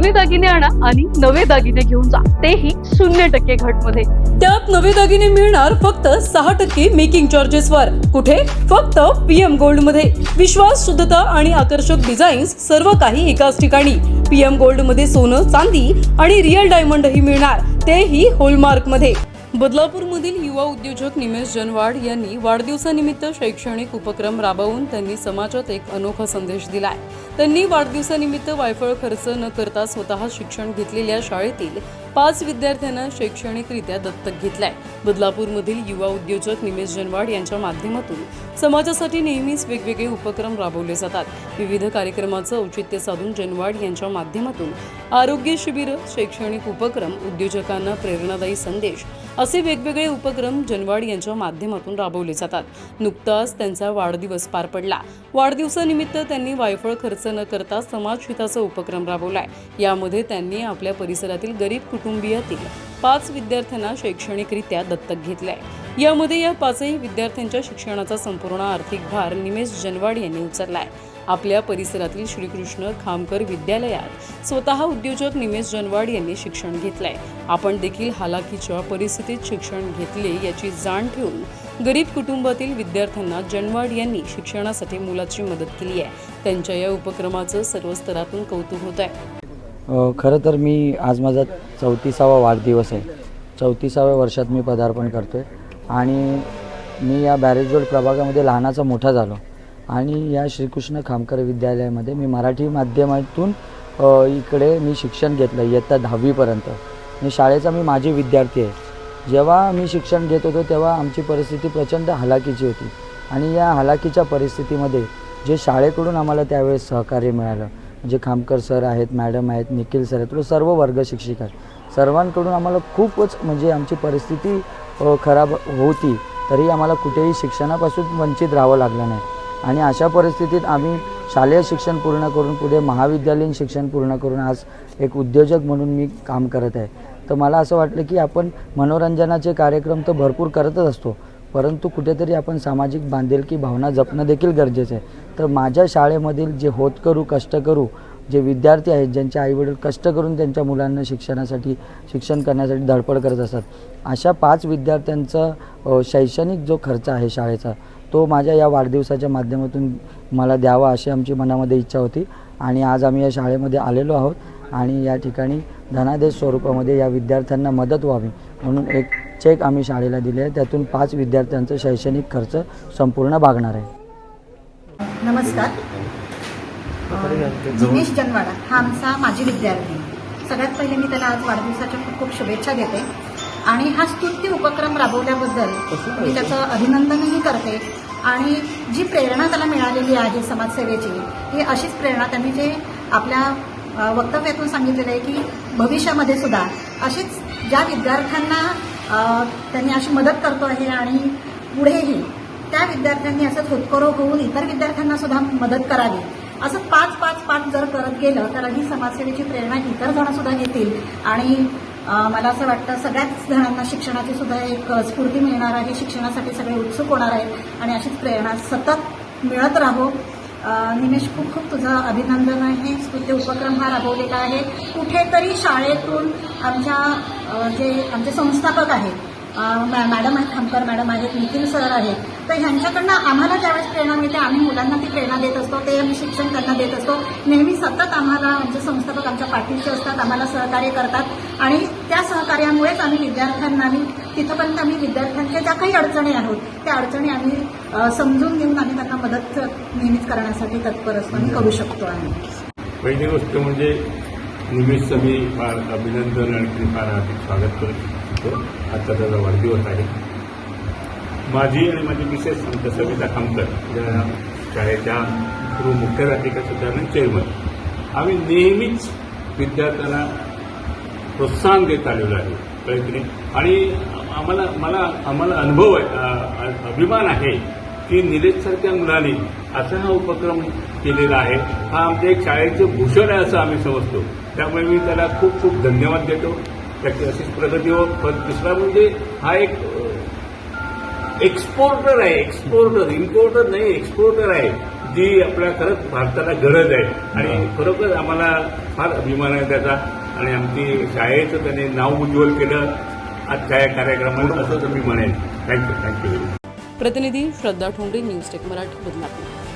जुने दागिने आणा आणि नवे दागिने घेऊन जा, तेही 0% घटमध्ये. त्यात नवे दागिने मिळणार फक्त 6% मेकिंग चार्जेस वर. कुठे? फक्त PM गोल्ड मध्ये. विश्वास, शुद्धता आणि आकर्षक डिझाईन्स सर्व काही एकाच ठिकाणी. PM गोल्ड मध्ये सोनं, चांदी आणि रिअल डायमंडही मिळणार, तेही हॉलमार्क मध्ये. बदलापूरमधील युवा उद्योजक निमेश जनवाड यांनी वाढदिवसानिमित्त शैक्षणिक उपक्रम राबवून त्यांनी समाजात एक अनोखा संदेश दिलाय. त्यांनी वाढदिवसानिमित्त वायफळ खर्च न करता स्वतः शिक्षण घेतलेल्या शाळेतील 5 विद्यार्थ्यांना शैक्षणिकरित्या दत्तक घेतलाय. बदलापूरमधील युवा उद्योजक निमेश जनवाड यांच्या माध्यमातून समाजासाठी नेहमीच वेगवेगळे उपक्रम राबवले जातात. विविध कार्यक्रमाचं औचित्य साधून जनवाड यांच्या माध्यमातून आरोग्य शिबिर, शैक्षणिक उपक्रम, उद्योजकांना प्रेरणादायी संदेश असे वेगवेगळे उपक्रम जनवाड यांच्या माध्यमातून राबवले जातात. नुकताच त्यांचा वाढदिवस पार पडला. वाढदिवसानिमित्त त्यांनी वायफळ खर्च न करता समाजहिताचा उपक्रम राबवलाय. यामध्ये त्यांनी आपल्या परिसरातील गरीब कुटुंबियातील 5 विद्यार्थ्यांना शैक्षणिकरित्या दत्तक घेतलाय. यामध्ये या 5ही विद्यार्थ्यांच्या शिक्षणाचा संपूर्ण आर्थिक भार निमेश जनवाड यांनी उचललाय. आपल्या परिसरातील श्रीकृष्ण खामकर विद्यालयात स्वतः उद्योजक निमेश जनवाड यांनी शिक्षण घेतलंय. आपण देखील हालाकीच्या परिस्थितीत शिक्षण घेतले याची जाण ठेवून गरीब कुटुंबातील विद्यार्थ्यांना जनवाड यांनी शिक्षणासाठी मोलाची मदत केली आहे. त्यांच्या या उपक्रमाचं सर्व स्तरातून कौतुक होत आहे. खरं तर मी आज माझा 34वा वाढदिवस आहे. 34व्या वर्षात मी पदार्पण करतोय आणि मी या बॅरेज रोड प्रभागामध्ये लहानाचा मोठा झालो आणि या श्रीकृष्ण खामकर विद्यालयामध्ये मी मराठी माध्यमातून इकडे मी शिक्षण घेतलं इयत्ता 10वीपर्यंत. मी शाळेचा माजी विद्यार्थी आहे. जेव्हा मी शिक्षण घेत होतो तेव्हा आमची परिस्थिती प्रचंड हलाखीची होती आणि या हलाखीच्या परिस्थितीमध्ये जे शाळेकडून आम्हाला त्यावेळेस सहकार्य मिळालं, म्हणजे खामकर सर आहेत, मॅडम आहेत, निखिल सर आहेत, सर्व वर्ग शिक्षक आहेत, सर्वांकडून आम्हाला खूपच म्हणजे आमची परिस्थिती खराब होती तरी आम्हाला कुठेही शिक्षणापासून वंचित राहावं लागलं नाही. आणि अशा परिस्थितीत आम्ही शालेय शिक्षण पूर्ण करून पुढे महाविद्यालयीन शिक्षण पूर्ण करून आज एक उद्योजक म्हणून मी काम करत आहे. तर मला असं वाटलं की आपण मनोरंजनाचे कार्यक्रम तर भरपूर करतच असतो, परंतु कुठेतरी आपण सामाजिक बांधिलकी भावना जपणं देखील गरजेचं आहे. तर माझ्या शाळेमधील जे होतकरू, कष्टकरू जे विद्यार्थी आहेत, ज्यांचे आईवडील कष्ट करून त्यांच्या मुलांना शिक्षण करण्यासाठी धडपड करत असतात, अशा 5 विद्यार्थ्यांचा शैक्षणिक जो खर्च आहे शाळेचा तो माझ्या या वाढदिवसाच्या माध्यमातून मला द्यावा अशी आमची मनामध्ये इच्छा होती. आणि आज आम्ही या शाळेमध्ये आलेलो आहोत आणि या ठिकाणी धनादेश स्वरूपामध्ये या विद्यार्थ्यांना मदत व्हावी म्हणून एक चेक आम्ही शाळेला दिले आहे. त्यातून 5 विद्यार्थ्यांचा शैक्षणिक खर्च संपूर्ण भागणार आहे. नमस्कार. निमेश जनवाड हा आमचा माजी विद्यार्थी. सगळ्यात पहिले मी त्याला आज वाढदिवसाच्या खूप खूप शुभेच्छा देते आणि हा स्तुत्य उपक्रम राबवल्याबद्दल मी त्याचं अभिनंदनही करते. आणि जी प्रेरणा त्याला मिळालेली आहे समाजसेवेची, ही अशीच प्रेरणा त्यांनी जे आपल्या वक्तव्यातून सांगितलेलं आहे की भविष्यामध्ये सुद्धा अशीच ज्या विद्यार्थ्यांना त्यांनी अशी मदत करतो आहे आणि पुढेही त्या विद्यार्थ्यांनी असंच होतकरू होऊन इतर विद्यार्थ्यांना सुद्धा मदत करावी. असं 5 जर करत गेलं तर ही समाजसेवेची प्रेरणा इतर जण सुद्धा घेतील आणि मला असं वाटतं सगळ्याच जणांना शिक्षणाची सुद्धा एक स्फूर्ती मिळणार आहे. शिक्षणासाठी सगळे उत्सुक होणार आहेत आणि अशीच प्रेरणा सतत मिळत राहो. निमेश, खूप खूप तुझं अभिनंदन आहे. स्तुत्य उपक्रम हा राबवलेला आहे. कुठेतरी शाळेतून आमच्या जे आमचे संस्थापक आहेत, मॅडम आहेत, खामकर मॅडम आहेत, निखिल सर आहेत, तर ह्यांच्याकडनं आम्हाला ज्यावेळेस प्रेरणा मिळते आम्ही मुलांना ती प्रेरणा देत असतो, ते आम्ही शिक्षण त्यांना देत असतो. नेहमी सतत आम्हाला आमचे संस्थापक आमच्या पाठीशी असतात, आम्हाला सहकार्य करतात आणि त्या सहकार्यामुळेच आम्ही विद्यार्थ्यांना तिथंपर्यंत आम्ही विद्यार्थ्यांच्या ज्या काही अडचणी आहोत त्या अडचणी आम्ही समजून घेऊन आम्ही त्यांना मदत नेहमीच करण्यासाठी तत्पर असतो आणि करू शकतो. आम्ही पहिली गोष्ट म्हणजे निमेशचं मी फार अभिनंदन आणि फार हार्दिक स्वागत करतो. आजचा त्याचा वाढदिवस आहे. माझी आणि माझी मिसेस आमच्या सविता खामकर या शाळेच्या पूर्व मुख्याध्यापिका सुधारण चेअरमन, आम्ही नेहमीच विद्यार्थ्यांना प्रोत्साहन देत आलेलो आहे प्रयत्न. आणि आम्हाला अनुभव आहे, अभिमान आहे की निलेशसारख्या मुलांनी असा हा उपक्रम केलेला आहे. हा आमच्या एक शाळेचं भूषण आहे असं आम्ही समजतो. त्यामुळे मी त्याला खूप खूप धन्यवाद देतो. त्याची अशीच प्रगती हो. पण दुसरा म्हणजे हा एक एक्सपोर्टर आहे, इम्पोर्टर नाही, एक्सपोर्टर आहे, जी आपल्या खरंच भारताला गरज आहे. आणि खरोखर आम्हाला फार अभिमान आहे त्याचा आणि आमची शाळेचं त्याने नाव उज्ज्वल केलं आजच्या या कार्यक्रमात असंच मी म्हणेन. Thank you very much. प्रतिनिधी श्रद्धा ठोंबरे, न्यूज टेक मराठी, बदलापूर.